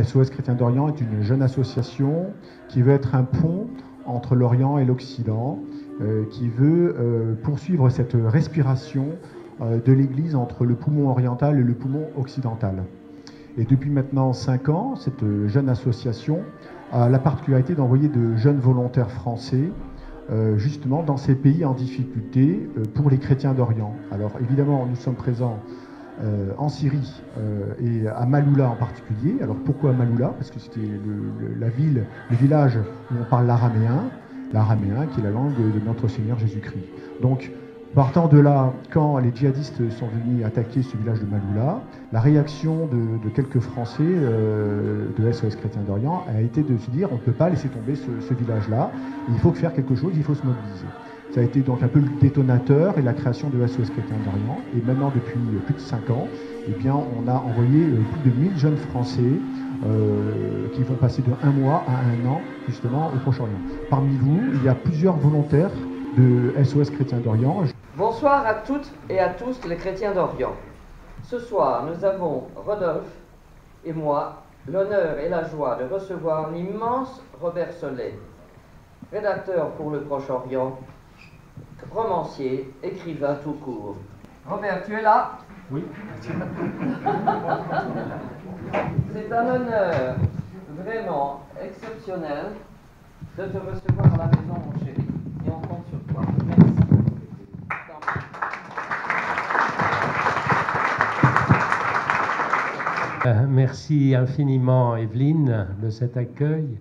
SOS Chrétiens d'Orient est une jeune association qui veut être un pont entre l'Orient et l'Occident, qui veut poursuivre cette respiration de l'Église entre le poumon oriental et le poumon occidental. Et depuis maintenant 5 ans, cette jeune association a la particularité d'envoyer de jeunes volontaires français justement dans ces pays en difficulté pour les chrétiens d'Orient. Alors évidemment, nous sommes présents en Syrie et à Maloula en particulier. Alors pourquoi Maloula? Parce que c'était la ville, le village où on parle l'araméen qui est la langue de notre Seigneur Jésus-Christ. Donc, partant de là, quand les djihadistes sont venus attaquer ce village de Maloula, la réaction de quelques Français de SOS Chrétiens d'Orient a été de se dire on ne peut pas laisser tomber ce village-là, il faut faire quelque chose, il faut se mobiliser. Ça a été donc un peu le détonateur et la création de SOS Chrétiens d'Orient. Et maintenant, depuis plus de 5 ans, eh bien, on a envoyé plus de 1000 jeunes Français qui vont passer de 1 mois à 1 an, justement, au Proche-Orient. Parmi vous, il y a plusieurs volontaires de SOS Chrétiens d'Orient. Bonsoir à toutes et à tous les chrétiens d'Orient. Ce soir, nous avons, Rodolphe et moi, l'honneur et la joie de recevoir l'immense Robert Solé, rédacteur pour le Proche-Orient, romancier, écrivain tout court. Robert, tu es là? Oui. C'est un honneur vraiment exceptionnel de te recevoir à la maison, mon chéri. Et on compte sur toi. Merci. Merci infiniment, Evelyne, de cet accueil.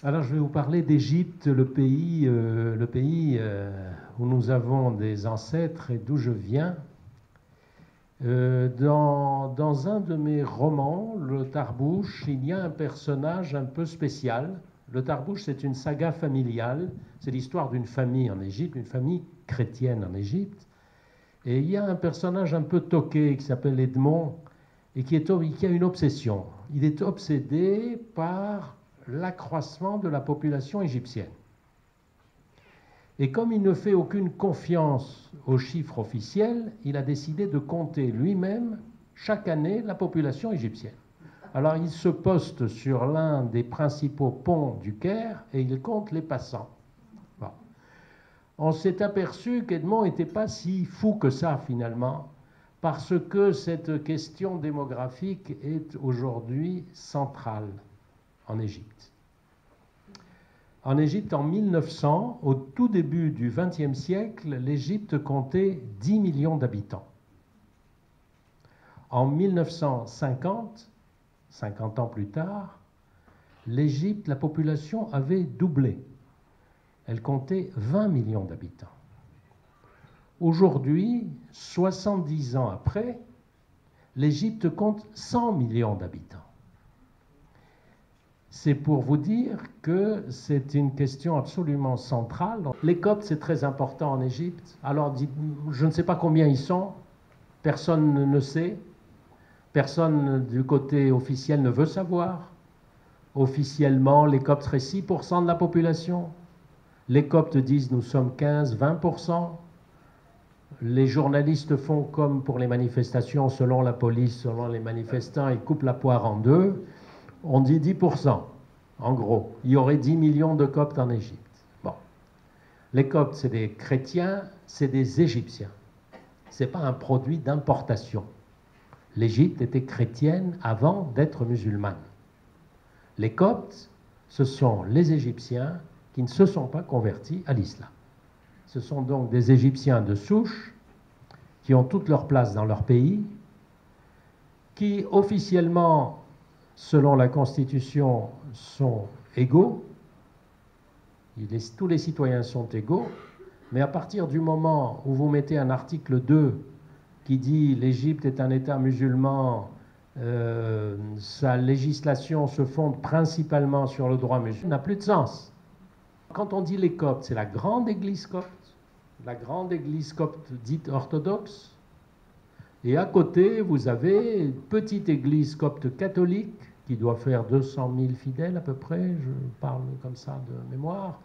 Alors, je vais vous parler d'Égypte, le pays où nous avons des ancêtres et d'où je viens. Dans un de mes romans, Le Tarbouch, il y a un personnage un peu spécial. Le Tarbouch, c'est une saga familiale. C'est l'histoire d'une famille en Égypte, une famille chrétienne en Égypte. Et il y a un personnage un peu toqué qui s'appelle Edmond et qui a une obsession. Il est obsédé par l'accroissement de la population égyptienne. Et comme il ne fait aucune confiance aux chiffres officiels, il a décidé de compter lui-même chaque année la population égyptienne. Alors il se poste sur l'un des principaux ponts du Caire et il compte les passants. Bon. On s'est aperçu qu'Edmond n'était pas si fou que ça finalement, parce que cette question démographique est aujourd'hui centrale en Égypte. En Égypte, en 1900, au tout début du XXe siècle, l'Égypte comptait 10 millions d'habitants. En 1950, 50 ans plus tard, l'Égypte, la population avait doublé. Elle comptait 20 millions d'habitants. Aujourd'hui, 70 ans après, l'Égypte compte 100 millions d'habitants. C'est pour vous dire que c'est une question absolument centrale. Les Coptes, c'est très important en Égypte. Alors, je ne sais pas combien ils sont, personne ne sait, personne du côté officiel ne veut savoir. Officiellement, les Coptes seraient 6% de la population. Les Coptes disent nous sommes 15-20%. Les journalistes font comme pour les manifestations, selon la police, selon les manifestants, ils coupent la poire en deux. On dit 10%, en gros. Il y aurait 10 millions de Coptes en Égypte. Bon. Les Coptes, c'est des chrétiens, c'est des Égyptiens. Ce n'est pas un produit d'importation. L'Égypte était chrétienne avant d'être musulmane. Les Coptes, ce sont les Égyptiens qui ne se sont pas convertis à l'islam. Ce sont donc des Égyptiens de souche qui ont toute leur place dans leur pays, qui officiellement, selon la Constitution, sont égaux. Tous les citoyens sont égaux, mais à partir du moment où vous mettez un article 2 qui dit l'Égypte est un État musulman, sa législation se fonde principalement sur le droit musulman, n'a plus de sens. Quand on dit les Coptes, c'est la grande église copte dite orthodoxe, et à côté, vous avez une petite église copte catholique qui doit faire 200 000 fidèles à peu près, je parle comme ça de mémoire,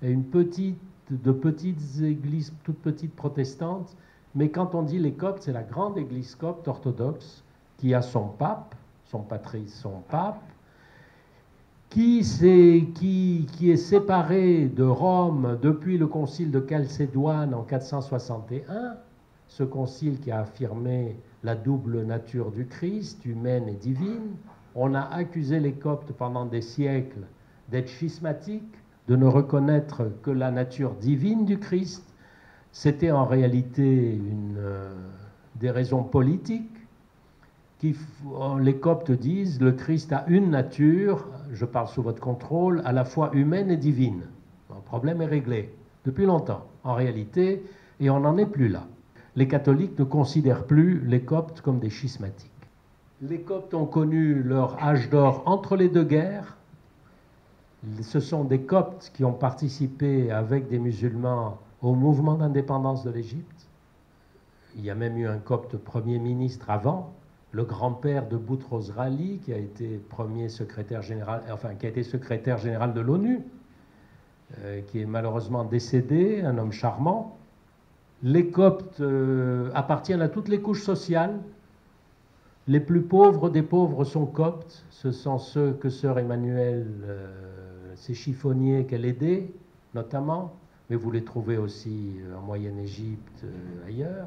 et de petites églises, toutes petites protestantes. Mais quand on dit les Coptes, c'est la grande église copte orthodoxe qui a son pape, son pape, qui est séparé de Rome depuis le concile de Chalcédoine en 461, ce concile qui a affirmé la double nature du Christ, humaine et divine. On a accusé les Coptes pendant des siècles d'être schismatiques, de ne reconnaître que la nature divine du Christ. C'était en réalité des raisons politiques. Les Coptes disent le Christ a une nature, je parle sous votre contrôle, à la fois humaine et divine. Le problème est réglé depuis longtemps, en réalité, et on n'en est plus là. Les catholiques ne considèrent plus les Coptes comme des schismatiques. Les Coptes ont connu leur âge d'or entre les deux guerres. Ce sont des Coptes qui ont participé avec des musulmans au mouvement d'indépendance de l'Égypte. Il y a même eu un Copte Premier ministre avant, le grand-père de Boutros Ghali, qui a été premier secrétaire général, enfin qui a été secrétaire général de l'ONU, qui est malheureusement décédé, un homme charmant. Les Coptes appartiennent à toutes les couches sociales. Les plus pauvres des pauvres sont Coptes. Ce sont ceux que sœur Emmanuelle, ces chiffonniers qu'elle aidait, notamment, mais vous les trouvez aussi en Moyenne-Égypte, ailleurs.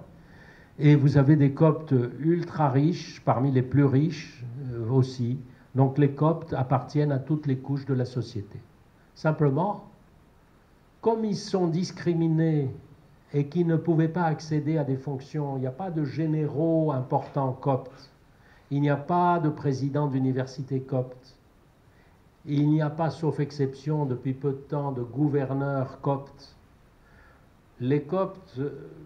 Et vous avez des Coptes ultra riches, parmi les plus riches aussi. Donc les Coptes appartiennent à toutes les couches de la société. Simplement, comme ils sont discriminés et qu'ils ne pouvaient pas accéder à des fonctions, il n'y a pas de généraux importants Coptes, il n'y a pas de président d'université Copte, il n'y a pas, sauf exception, depuis peu de temps, de gouverneur Copte. Les Coptes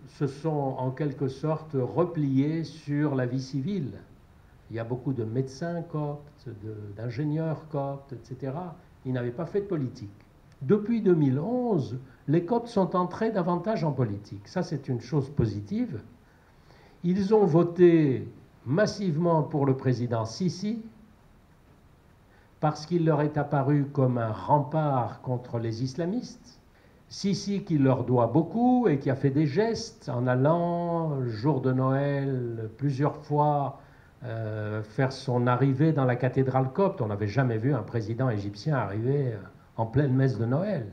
se sont en quelque sorte repliés sur la vie civile. Il y a beaucoup de médecins Coptes, d'ingénieurs Coptes, etc. Ils n'avaient pas fait de politique. Depuis 2011, les Coptes sont entrés davantage en politique. Ça, c'est une chose positive. Ils ont voté massivement pour le président Sisi, parce qu'il leur est apparu comme un rempart contre les islamistes. Sisi qui leur doit beaucoup et qui a fait des gestes en allant, jour de Noël, plusieurs fois faire son arrivée dans la cathédrale copte. On n'avait jamais vu un président égyptien arriver en pleine messe de Noël.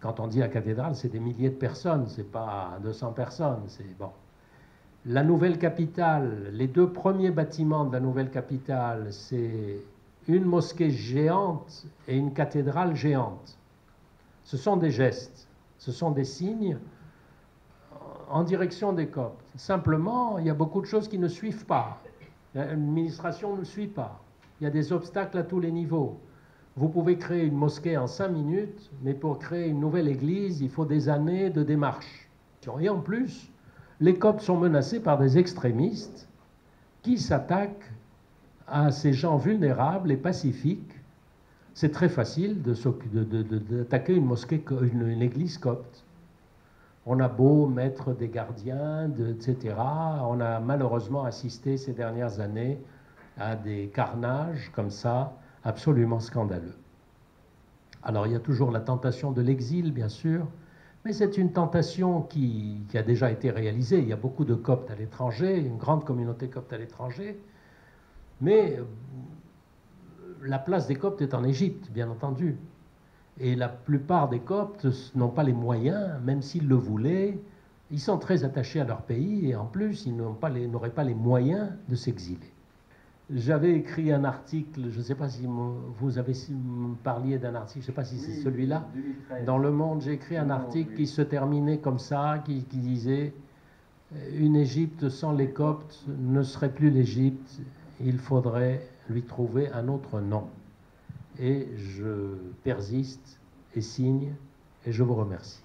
Quand on dit la cathédrale, c'est des milliers de personnes, c'est pas 200 personnes, c'est bon. La nouvelle capitale, les deux premiers bâtiments de la nouvelle capitale, c'est une mosquée géante et une cathédrale géante. Ce sont des gestes, ce sont des signes en direction des Coptes. Simplement, il y a beaucoup de choses qui ne suivent pas. L'administration ne suit pas. Il y a des obstacles à tous les niveaux. Vous pouvez créer une mosquée en 5 minutes, mais pour créer une nouvelle église, il faut des années de démarche. Et en plus, les Coptes sont menacés par des extrémistes qui s'attaquent à ces gens vulnérables et pacifiques. C'est très facile d'attaquer une mosquée, une église copte. On a beau mettre des gardiens, etc. On a malheureusement assisté ces dernières années à des carnages comme ça, absolument scandaleux. Alors il y a toujours la tentation de l'exil, bien sûr, mais c'est une tentation qui a déjà été réalisée. Il y a beaucoup de Coptes à l'étranger, une grande communauté copte à l'étranger, mais la place des Coptes est en Égypte, bien entendu. Et la plupart des Coptes n'ont pas les moyens, même s'ils le voulaient. Ils sont très attachés à leur pays et en plus, ils n'auraient pas les moyens de s'exiler. J'avais écrit un article, je ne sais pas si vous avez parlé d'un article, je ne sais pas si c'est celui-là. Dans Le Monde, j'ai écrit un article qui se terminait comme ça, qui disait « Une Égypte sans les Coptes ne serait plus l'Égypte, il faudrait lui trouver un autre nom. » Et je persiste et signe, et je vous remercie.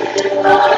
Thank you.